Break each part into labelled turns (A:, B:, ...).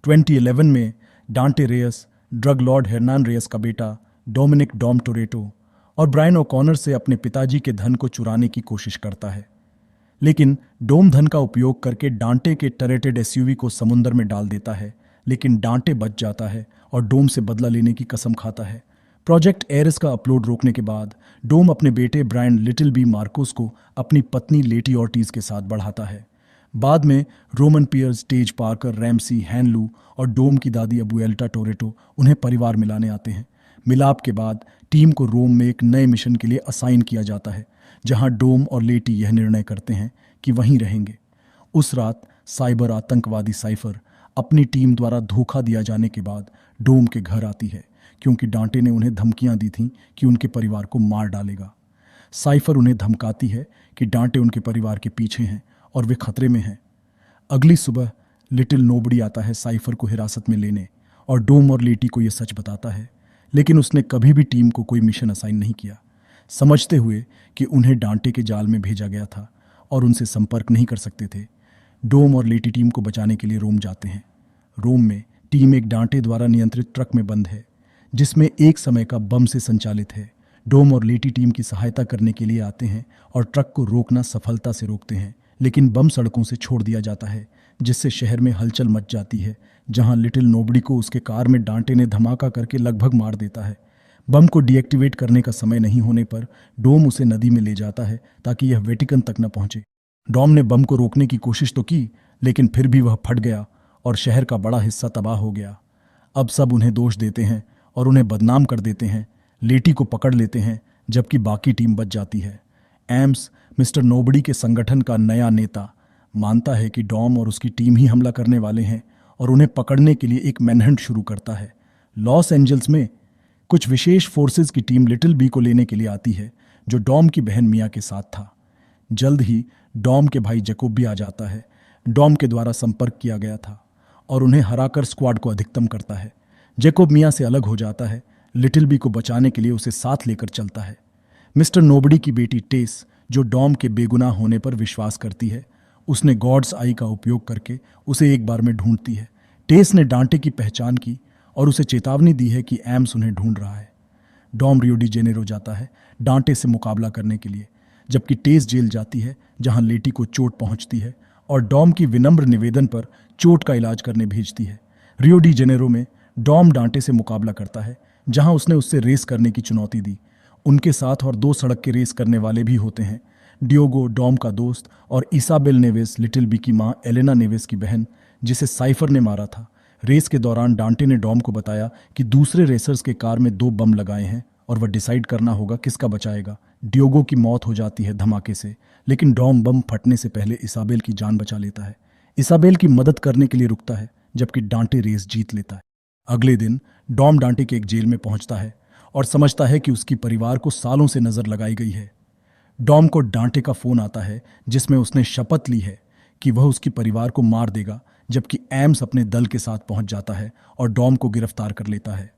A: 2011 में डांटे Reyes drug Lord Hernan Reyes का बेटा डोमिनिक डॉम टोरेटो और ब्रायन ओकॉनर से अपने पिताजी के धन को चुराने की कोशिश करता है। लेकिन डोम धन का उपयोग करके डांटे के टरेटेड एसयूवी को समुद्र में डाल देता है, लेकिन डांटे बच जाता है और डोम से बदला लेने की कसम खाता है। प्रोजेक्ट एरिस का अपलोड रोकने के बाद डोम अपने बेटे ब्रायन लिटिल बी मार्कोस को अपनी पत्नी लेटी ऑर्टिज के साथ बढ़ाता है। बाद में Roman Pearce, Tej Parker, Ramsey, Han Lue और डोम की दादी अबुएल्टा टोरेटो उन्हें परिवार मिलाने आते हैं। मिलाप के बाद टीम को रोम में एक नए मिशन के लिए असाइन किया जाता है, जहां डोम और लेटी यह निर्णय करते हैं कि वहीं रहेंगे। उस रात साइबर आतंकवादी साइफर अपनी टीम द्वारा धोखा दिया जाने के बाद डोम के घर आती है, क्योंकि डांटे ने उन्हें धमकियां दी थीं कि उनके परिवार को मार डालेगा। साइफर उन्हें धमकाती है कि डांटे उनके परिवार के पीछे हैं और वे खतरे में हैं। अगली सुबह लिटिल नोबडी आता है साइफर को हिरासत में लेने और डोम और लेटी को यह सच बताता है, लेकिन उसने कभी भी टीम को कोई मिशन असाइन नहीं किया, समझते हुए कि उन्हें डांटे के जाल में भेजा गया था और उनसे संपर्क नहीं कर सकते थे। डोम और लेटी टीम को बचाने के लिए रोम जाते हैं। रोम में टीम एक डांटे द्वारा नियंत्रित ट्रक में बंद है, जिसमें एक समय का बम से संचालित है। डोम और लेटी टीम की सहायता करने के लिए आते हैं और ट्रक को रोकना सफलता से रोकते हैं, लेकिन बम सड़कों से छोड़ दिया जाता है, जिससे शहर में हलचल मच जाती है, जहां लिटिल नोबडी को उसके कार में डांटे ने धमाका करके लगभग मार देता है। बम को डीएक्टिवेट करने का समय नहीं होने पर डोम उसे नदी में ले जाता है ताकि यह वेटिकन तक न पहुंचे। डोम ने बम को रोकने की कोशिश तो की, लेकिन फिर भी वह फट गया और शहर का बड़ा हिस्सा तबाह हो गया। अब सब उन्हें दोष देते हैं और उन्हें बदनाम कर देते हैं। लेटी को पकड़ लेते हैं, जबकि बाकी टीम बच जाती है। एम्स, मिस्टर नोबडी के संगठन का नया नेता, मानता है कि डॉम और उसकी टीम ही हमला करने वाले हैं और उन्हें पकड़ने के लिए एक मैनहंट शुरू करता है। लॉस एंजल्स में कुछ विशेष फोर्सेस की टीम लिटिल बी को लेने के लिए आती है, जो डॉम की बहन मिया के साथ था। जल्द ही डॉम के भाई जैकोब भी आ जाता है। डॉम के द्वारा संपर्क किया गया था और उन्हें हराकर स्क्वाड को अधिकतम करता है। जैकोब मिया से अलग हो जाता है। लिटिल बी को बचाने के लिए उसे साथ लेकर चलता है। मिस्टर नोबडी की बेटी टेस, जो डॉम के बेगुनाह होने पर विश्वास करती है, उसने गॉड्स आई का उपयोग करके उसे एक बार में ढूंढती है। टेस ने डांटे की पहचान की और उसे चेतावनी दी है कि एम्स उन्हें ढूंढ रहा है। डॉम रियो डी जेनेरो जाता है डांटे से मुकाबला करने के लिए, जबकि टेस जेल जाती है, जहां लेटी को चोट पहुंचती है और डॉम की विनम्र निवेदन पर चोट का इलाज करने भेजती है। रियो डी जेनेरो में डॉम डांटे से मुकाबला करता है, जहां उसने उससे रेस करने की चुनौती दी। उनके साथ और 2 सड़क के रेस करने वाले भी होते हैं, डियोगो डॉम का दोस्त और इसाबेल नेवेस, लिटिल बी की मां एलेना नेवेस की बहन, जिसे साइफर ने मारा था। रेस के दौरान डांटे ने डॉम को बताया कि दूसरे रेसर्स के कार में 2 बम लगाए हैं और वह डिसाइड करना होगा किसका बचाएगा। डियोगो की मौत हो जाती है धमाके से, लेकिन डॉम बम फटने से पहले इसाबेल की जान बचा लेता है। इसाबेल की मदद करने के लिए रुकता है, जबकि डांटे रेस जीत लेता है। अगले दिन डॉम डांटे के एक जेल में पहुंचता है और समझता है कि उसकी परिवार को सालों से नजर लगाई गई है। डॉम को डांटे का फोन आता है, जिसमें उसने शपथ ली है कि वह उसकी परिवार को मार देगा, जबकि एम्स अपने दल के साथ पहुंच जाता है और डॉम को गिरफ्तार कर लेता है।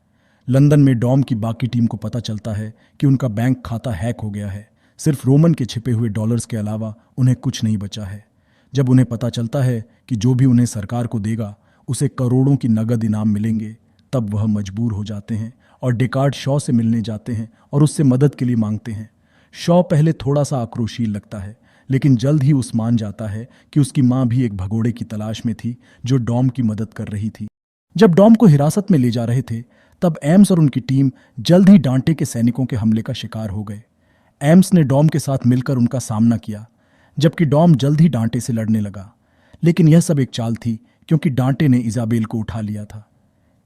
A: लंदन में डॉम की बाकी टीम को पता चलता है कि उनका बैंक खाता हैक हो गया है। सिर्फ रोमन के छिपे हुए डॉलर्स के अलावा उन्हें कुछ नहीं बचा है। जब उन्हें पता चलता है कि जो भी उन्हें सरकार को देगा उसे करोड़ों की नगद इनाम मिलेंगे, तब वह मजबूर हो जाते हैं और डेकार्ड शॉ से मिलने जाते हैं और उससे मदद के लिए मांगते हैं। शॉ पहले थोड़ा सा आक्रोशील लगता है, लेकिन जल्द ही उस मान जाता है कि उसकी मां भी एक भगोड़े की तलाश में थी जो डॉम की मदद कर रही थी। जब डॉम को हिरासत में ले जा रहे थे, तब एम्स और उनकी टीम जल्द ही डांटे के सैनिकों के हमले का शिकार हो गए। एम्स ने डॉम के साथ मिलकर उनका सामना किया, जबकि डॉम जल्द ही डांटे से लड़ने लगा। लेकिन यह सब एक चाल थी, क्योंकि डांटे ने इजाबेल को उठा लिया था।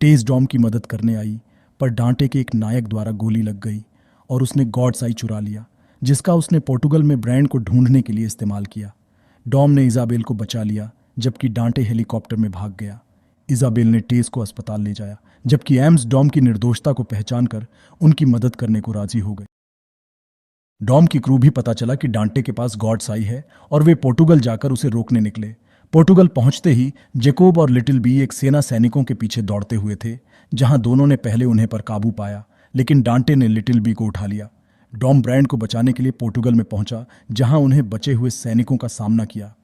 A: टेस डॉम की मदद करने आई, पर डांटे के एक नायक द्वारा गोली लग गई और उसने गॉड्स आई चुरा लिया, जिसका उसने पोर्टुगल में ब्रायन को ढूंढने के लिए इस्तेमाल किया। डॉम ने इजाबेल को बचा लिया, जबकि डांटे हेलीकॉप्टर में भाग गया। इजाबेल ने टेस को अस्पताल ले जाया, जबकि एम्स डॉम की निर्दोषता को पहचान कर उनकी मदद करने को राजी हो गए। डॉम की क्रू भी पता चला कि डांटे के पास गॉड्स आई है और वे पोर्टुगल जाकर उसे रोकने निकले। पोर्टुगल पहुंचते ही जैकोब और लिटिल बी एक सेना सैनिकों के पीछे दौड़ते हुए थे, जहां दोनों ने पहले उन्हें पर काबू पाया, लेकिन डांटे ने लिटिल बी को उठा लिया। डॉम ब्रायन को बचाने के लिए पोर्टुगल में पहुंचा, जहां उन्हें बचे हुए सैनिकों का सामना किया।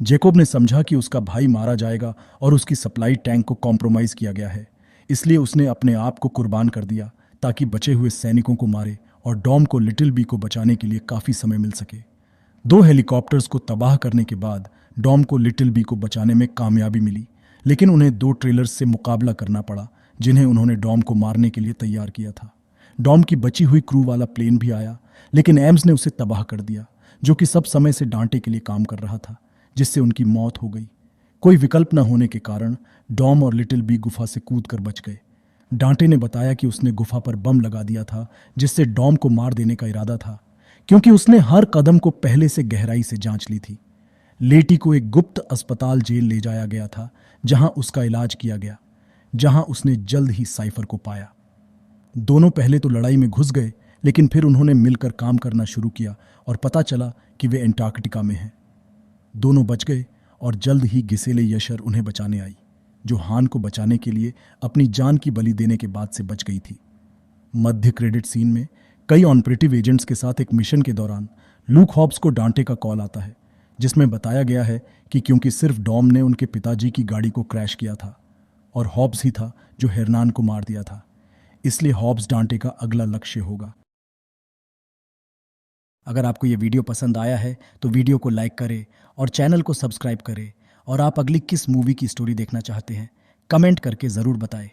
A: जेकोब ने समझा कि उसका भाई मारा जाएगा और उसकी सप्लाई टैंक को कॉम्प्रोमाइज किया गया है, इसलिए उसने अपने आप को कुर्बान कर दिया ताकि बचे हुए सैनिकों को मारे और डॉम को लिटिल बी को बचाने के लिए काफी समय मिल सके। 2 हेलीकॉप्टर्स को तबाह करने के बाद डॉम को लिटिल बी को बचाने में कामयाबी मिली, लेकिन उन्हें 2 ट्रेलर्स से मुकाबला करना पड़ा जिन्हें उन्होंने डॉम को मारने के लिए तैयार किया था। डॉम की बची हुई क्रू वाला प्लेन भी आया, लेकिन एम्स ने उसे तबाह कर दिया, जो कि सब समय से डांटे के लिए काम कर रहा था, जिससे उनकी मौत हो गई। कोई विकल्प न होने के कारण डॉम और लिटिल बी गुफा से कूद कर बच गए। डांटे ने बताया कि उसने गुफा पर बम लगा दिया था, जिससे डॉम को मार देने का इरादा था, क्योंकि उसने हर कदम को पहले से गहराई से जांच ली थी। लेटी को एक गुप्त अस्पताल जेल ले जाया गया था, जहां उसका इलाज किया गया, जहां उसने जल्द ही साइफर को पाया। दोनों पहले तो लड़ाई में घुस गए, लेकिन फिर उन्होंने मिलकर काम करना शुरू किया और पता चला कि वे एंटार्कटिका में हैं। दोनों बच गए और जल्द ही गिसेले यशर उन्हें बचाने आई, जो हान को बचाने के लिए अपनी जान की बलि देने के बाद से बच गई थी। मध्य क्रेडिट सीन में कई ऑपरेटिव एजेंट्स के साथ एक मिशन के दौरान लूक हॉब्स को डांटे का कॉल आता है, जिसमें बताया गया है कि क्योंकि सिर्फ डॉम ने उनके पिताजी की गाड़ी को क्रैश किया था और हॉब्स ही था जो हेर्नान को मार दिया था, इसलिए हॉब्स डांटे का अगला लक्ष्य होगा। अगर आपको ये वीडियो पसंद आया है तो वीडियो को लाइक करें और चैनल को सब्सक्राइब करें, और आप अगली किस मूवी की स्टोरी देखना चाहते हैं कमेंट करके ज़रूर बताएं।